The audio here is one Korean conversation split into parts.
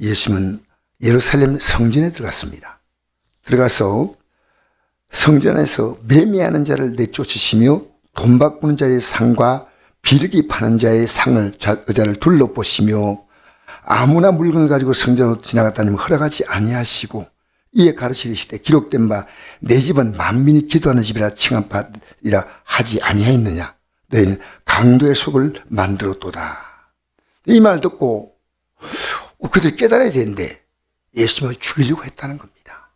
예수님은 예루살렘 성전에 들어갔습니다. 들어가서 성전 안에서 매매하는 자를 내쫓으시며 돈 바꾸는 자의 상과 비둘기 파는 자의 상을 의자를 둘러보시며 아무나 물건을 가지고 성전으로 지나갔다면 허락하지 아니하시고 이에 가르치시되 기록된 바 내 집은 만민이 기도하는 집이라 칭한 바이라 하지 아니하였느냐. 너희는 강도의 속을 만들었도다. 이 말 듣고 그들이 깨달아야 되는데 예수님을 죽이려고 했다는 겁니다.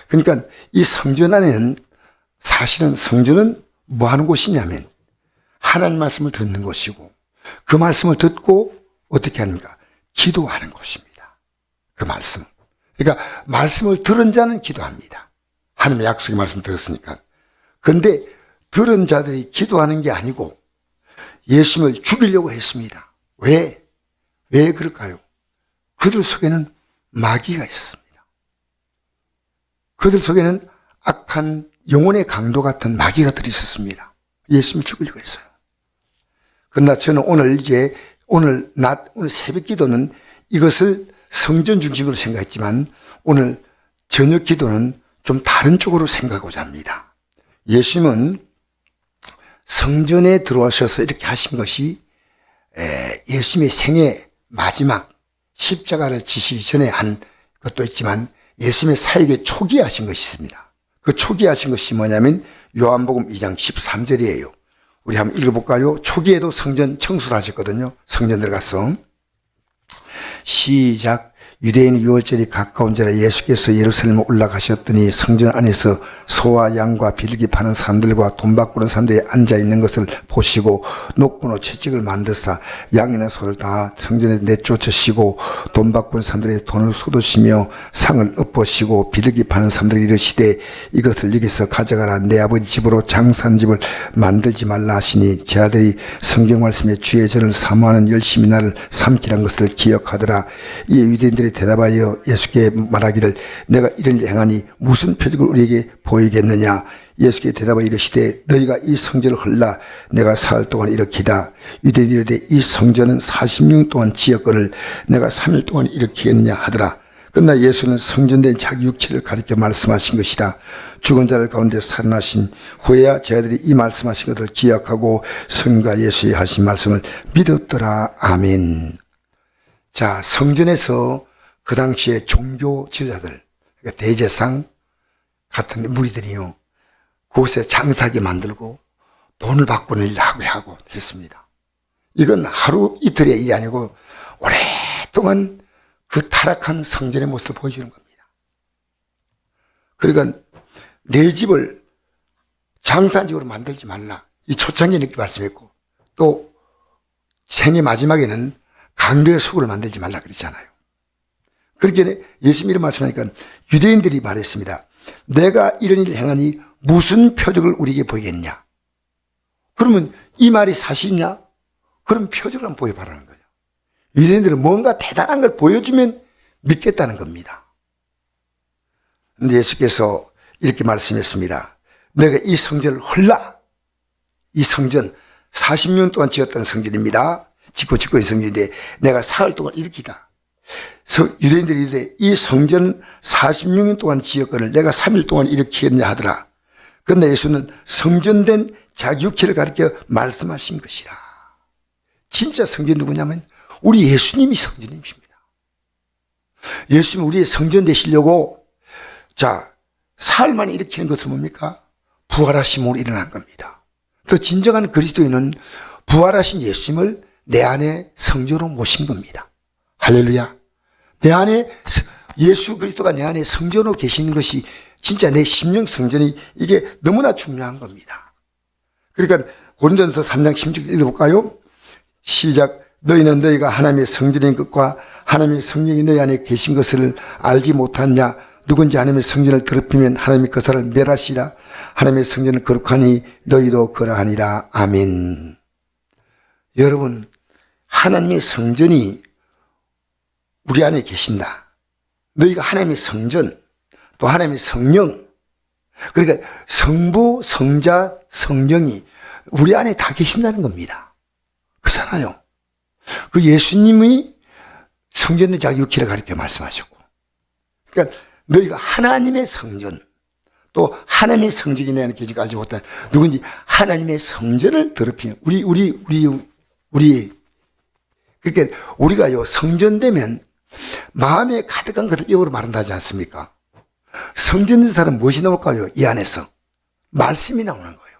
그러니까 이 성전 안에는 사실은 성전은 뭐 하는 곳이냐면 하나님 말씀을 듣는 곳이고 그 말씀을 듣고 어떻게 합니까? 기도하는 곳입니다. 그 말씀. 그러니까 말씀을 들은 자는 기도합니다. 하나님의 약속의 말씀을 들었으니까. 그런데 들은 자들이 기도하는 게 아니고 예수님을 죽이려고 했습니다. 왜 그럴까요? 그들 속에는 마귀가 있습니다. 그들 속에는 악한 영혼의 강도 같은 마귀가 들어있었습니다. 예수님을 죽이려고 했어요. 그러나 저는 오늘 새벽 기도는 이것을 성전 중심으로 생각했지만 오늘 저녁 기도는 좀 다른 쪽으로 생각하고자 합니다. 예수님은 성전에 들어오셔서 이렇게 하신 것이 예수님의 생애 마지막 십자가를 지시기 전에 한 것도 있지만 예수님의 사역의 초기에 하신 것이 있습니다. 그 초기에 하신 것이 뭐냐면 요한복음 2장 13절이에요. 우리 한번 읽어볼까요? 초기에도 성전 청소를 하셨거든요. 성전 들어가서. 시작. 유대인 유월절이 가까운지라 예수께서 예루살렘에 올라가셨더니 성전 안에서 소와 양과 비둘기 파는 사람들과 돈 바꾸는 사람들이 앉아있는 것을 보시고 녹분으로 채찍을 만드사 양이나 소를 다 성전에 내쫓으시고 돈 바꾸는 사람들이 돈을 쏟으시며 상을 엎으시고 비둘기 파는 사람들이 이르시되 이것을 여기서 가져가라. 내 아버지 집으로 장사하는 집을 만들지 말라 하시니 제 아들이 성경 말씀에 주의 전을 사모하는 열심히 나를 삼키란 것을 기억하더라. 이에 유대인들이 대답하여 예수께 말하기를 내가 이런 일 행하니 무슨 표적을 우리에게 보이겠느냐. 예수께 대답하여 이르시되 너희가 이 성전을 헐라 내가 사흘 동안 일으키다. 유대인들이 이르되 이 성전은 40년 동안 지었거늘 내가 3일 동안 일으키겠느냐 하더라. 그러나 예수는 성전된 자기 육체를 가리켜 말씀하신 것이라. 죽은 자를 가운데 살아나신 후에야 제자들이 이 말씀하신 것을 기억하고 성과 예수의 하신 말씀을 믿었더라. 아멘. 자, 성전에서 그 당시에 종교 지도자들, 그러니까 대제상 같은 무리들이요, 그곳에 장사하게 만들고 돈을 바꾸는 일을 하고 했습니다. 이건 하루 이틀의 일이 아니고 오랫동안 그 타락한 성전의 모습을 보여주는 겁니다. 그러니까 내 집을 장사한 집으로 만들지 말라. 이 초창기에 이렇게 말씀했고 또 생애 마지막에는 강도의 속을 만들지 말라 그랬잖아요. 그렇게 예수님이 이런 말씀하니까 유대인들이 말했습니다. 내가 이런 일을 행하니 무슨 표적을 우리에게 보이겠냐? 그러면 이 말이 사실이냐? 그럼 표적을 한번 보여봐라는 거예요. 유대인들은 뭔가 대단한 걸 보여주면 믿겠다는 겁니다. 그런데 예수께서 이렇게 말씀했습니다. 내가 이 성전을 헐라. 이 성전 40년 동안 지었다는 성전입니다. 짓고 있는 성전인데 내가 사흘 동안 일으키다. 유대인들이 이르되 이 성전 40년 동안 지었거늘 내가 3일 동안 일으키겠냐 하더라. 그런데 예수는 성전된 자기 육체를 가리켜 말씀하신 것이라. 진짜 성전 누구냐면 우리 예수님이 성전님이십니다. 예수님 우리의 성전 되시려고 사흘 만에 일으키는 것은 뭡니까? 부활하심으로 일어난 겁니다. 또 진정한 그리스도인은 부활하신 예수님을 내 안에 성전으로 모신 겁니다. 할렐루야. 내 안에 예수 그리스도가 내 안에 성전으로 계시는 것이 진짜 내 심령 성전이 이게 너무나 중요한 겁니다. 그러니까 고린도전서 3장 16절 읽어볼까요? 시작. 너희는 너희가 하나님의 성전인 것과 하나님의 성령이 너희 안에 계신 것을 알지 못하느냐. 누군지 하나님의 성전을 더럽히면 하나님이 그 사람을 멸하시라. 하나님의 성전을 거룩하니 너희도 그러하니라. 아멘. 여러분, 하나님의 성전이 우리 안에 계신다. 너희가 하나님의 성전, 또 하나님의 성령, 그러니까 성부, 성자, 성령이 우리 안에 다 계신다는 겁니다. 그렇잖아요. 그 예수님이 성전의 자 6기를 가리켜 말씀하셨고, 그러니까 너희가 하나님의 성전, 또 하나님의 성전이 내 안에 계시고 알지 못한 누군지 하나님의 성전을 더럽히는 우리 그러니까 우리가요 성전되면 마음에 가득한 것을 입으로 말한다 하지 않습니까? 성전된 사람은 무엇이 나올까요? 이 안에서 말씀이 나오는 거예요.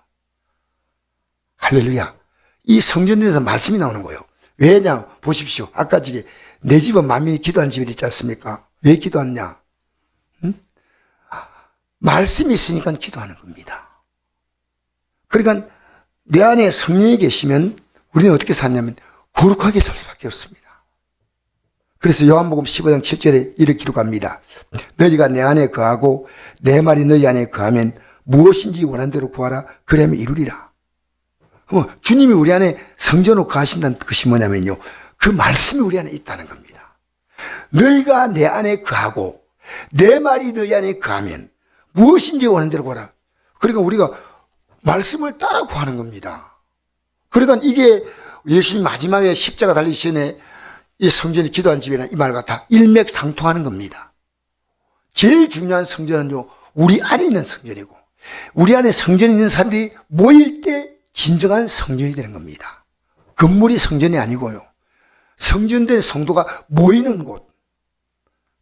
할렐루야. 이 성전에서 말씀이 나오는 거예요. 왜냐? 보십시오. 아까 저기 내 집은 만민이 기도하는 집이 있지 않습니까? 왜 기도하느냐? 말씀이 있으니까 기도하는 겁니다. 그러니까 내 안에 성령이 계시면 우리는 어떻게 사냐면 거룩하게 살 수밖에 없습니다. 그래서 요한복음 15장 7절에 이렇게 기록합니다. 너희가 내 안에 거하고 내 말이 너희 안에 거하면 무엇인지 원하는 대로 구하라. 그러면 이루리라. 주님이 우리 안에 성전으로 거하신다는 것이 뭐냐면요, 그 말씀이 우리 안에 있다는 겁니다. 너희가 내 안에 거하고 내 말이 너희 안에 거하면 무엇인지 원하는 대로 구하라. 그러니까 우리가 말씀을 따라 구하는 겁니다. 그러니까 이게 예수님 마지막에 십자가 달리시 전에 이 성전이 기도한 집이나 이 말과 다 일맥상통하는 겁니다. 제일 중요한 성전은요, 우리 안에 있는 성전이고, 우리 안에 성전에 있는 사람들이 모일 때 진정한 성전이 되는 겁니다. 건물이 성전이 아니고요, 성전된 성도가 모이는 곳.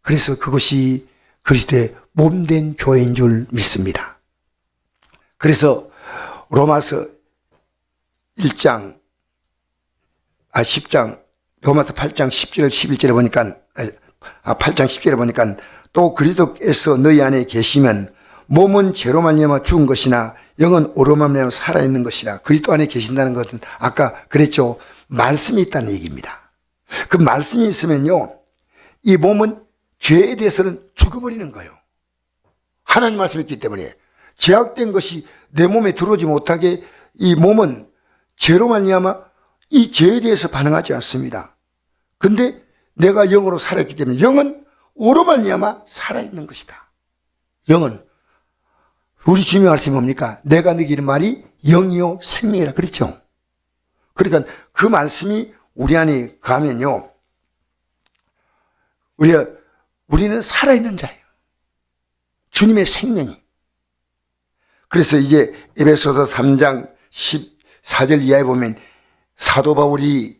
그래서 그것이 그리스도의 몸된 교회인 줄 믿습니다. 그래서 로마서 10장 로마서 8장 10절 11절에 보니까 8장 10절에 보니까 또 그리스도께서 너희 안에 계시면 몸은 죄로 말미암아 죽은 것이나 영은 오로 말미암아 살아있는 것이라. 그리스도 안에 계신다는 것은 아까 그랬죠, 말씀이 있다는 얘기입니다. 그 말씀이 있으면요, 이 몸은 죄에 대해서는 죽어버리는 거예요. 하나님 말씀이 있기 때문에 죄악된 것이 내 몸에 들어오지 못하게 이 몸은 죄로 말미암아 이 죄에 대해서 반응하지 않습니다. 근데 내가 영으로 살았기 때문에 영은 오로 말미암아 살아있는 것이다. 영은 우리 주님의 말씀이 뭡니까? 내가 너에게 이른 말이 영이요 생명이라 그랬죠. 그러니까 그 말씀이 우리 안에 가면요, 우리는 살아있는 자예요. 주님의 생명이. 그래서 이제 에베소서 3장 14절 이하에 보면 사도 바울이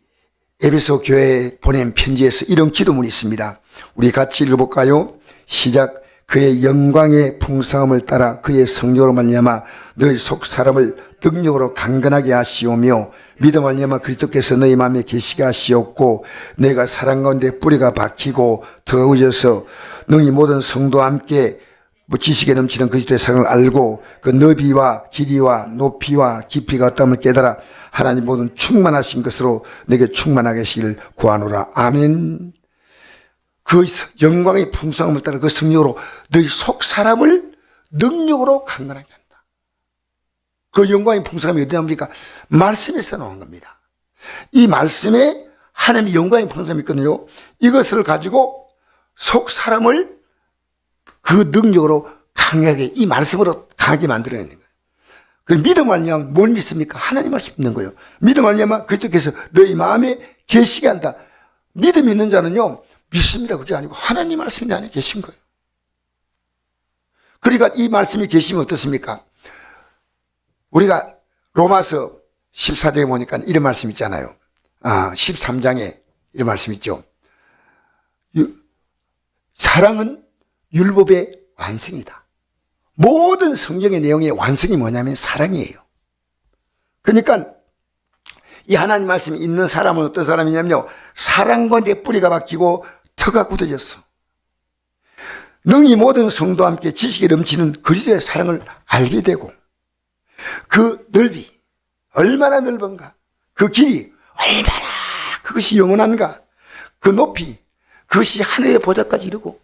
에베소 교회에 보낸 편지에서 이런 기도문이 있습니다. 우리 같이 읽어볼까요? 시작. 그의 영광의 풍성함을 따라 그의 성령으로 말미암아 너희 속 사람을 능력으로 강건하게 하시오며 믿음 말미암아 그리스도께서 너희 마음에 계시게 하시옵고 내가 사랑 가운데 뿌리가 박히고 터가 우져서 능히 모든 성도와 함께 지식에 넘치는 그리스도의 사랑을 알고 그 너비와 길이와 높이와 깊이가 어떠함을 깨달아 하나님 모든 충만하신 것으로 내게 충만하게 하시길 구하노라. 아멘. 그 영광의 풍성함을 따라 그 성령으로 너희 속 사람을 능력으로 강건하게 한다. 그 영광의 풍성함이 어디 나옵니까? 말씀에서 나온 겁니다. 이 말씀에 하나님의 영광의 풍성함이 있거든요. 이것을 가지고 속 사람을 그 능력으로 강하게, 이 말씀으로 강하게 만들어내는 거예요. 그 믿음 말미암아 뭘 믿습니까? 하나님 말씀 믿는 거예요. 믿음 말미암아 그리스도께서 너희 마음에 계시게 한다. 믿음 있는 자는요, 믿습니다. 그게 아니고 하나님 말씀이 내 안에 계신 거예요. 그러니까 이 말씀이 계시면 어떻습니까? 우리가 로마서 14장에 보니까 이런 말씀 있잖아요. 13장에 이런 말씀 있죠. 사랑은 율법의 완성이다. 모든 성경의 내용의 완성이 뭐냐면 사랑이에요. 그러니까 이 하나님 말씀이 있는 사람은 어떤 사람이냐면요, 사랑과 내 뿌리가 박히고 터가 굳어졌어. 능히 모든 성도와 함께 지식에 넘치는 그리스도의 사랑을 알게 되고 그 넓이 얼마나 넓은가, 그 길이 얼마나 그것이 영원한가, 그 높이 그것이 하늘의 보좌까지 이르고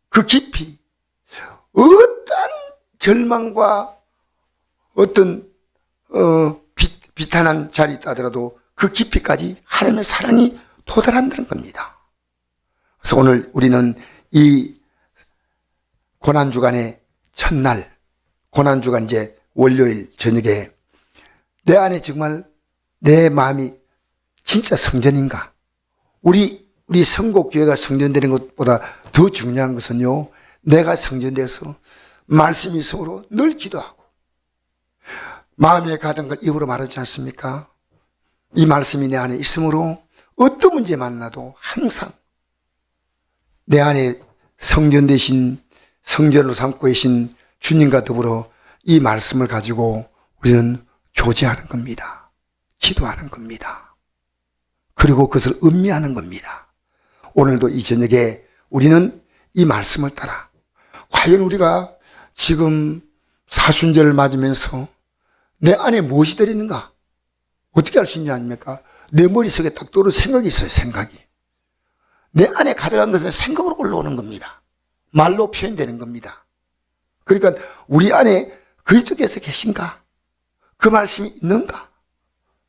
그 깊이 어떤 절망과 어떤 비탄한 자리 있다 하더라도 그 깊이까지 하나님의 사랑이 도달한다는 겁니다. 그래서 오늘 우리는 이 고난주간의 첫날, 고난주간 이제 월요일 저녁에 내 안에 정말 내 마음이 진짜 성전인가? 우리 우리 성곡교회가 성전되는 것보다 더 중요한 것은요, 내가 성전돼서 말씀이 있으므로 늘 기도하고 마음에 가던 걸 입으로 말하지 않습니까? 이 말씀이 내 안에 있으므로 어떤 문제 만나도 항상 내 안에 성전 대신 성전으로 삼고 계신 주님과 더불어 이 말씀을 가지고 우리는 교제하는 겁니다. 기도하는 겁니다. 그리고 그것을 음미하는 겁니다. 오늘도 이 저녁에 우리는 이 말씀을 따라 과연 우리가 지금 사순절을 맞으면서 내 안에 무엇이 들어있는가? 어떻게 알 수 있냐 아닙니까? 내 머릿속에 딱 떠오르는 생각이 있어요. 생각이. 내 안에 가득한 것은 생각으로 올라오는 겁니다. 말로 표현되는 겁니다. 그러니까 우리 안에 그리스도께서 계신가? 그 말씀이 있는가?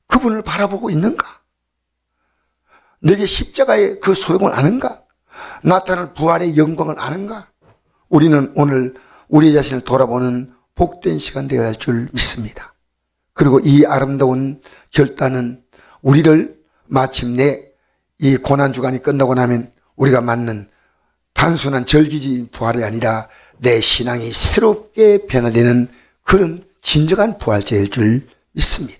그분을 바라보고 있는가? 내게 십자가의 그 소용을 아는가? 나타날 부활의 영광을 아는가? 우리는 오늘 우리 자신을 돌아보는 복된 시간 되어야 할 줄 믿습니다. 그리고 이 아름다운 결단은 우리를 마침내 이 고난주간이 끝나고 나면 우리가 맞는 단순한 절기적인 부활이 아니라 내 신앙이 새롭게 변화되는 그런 진정한 부활제일 줄 믿습니다.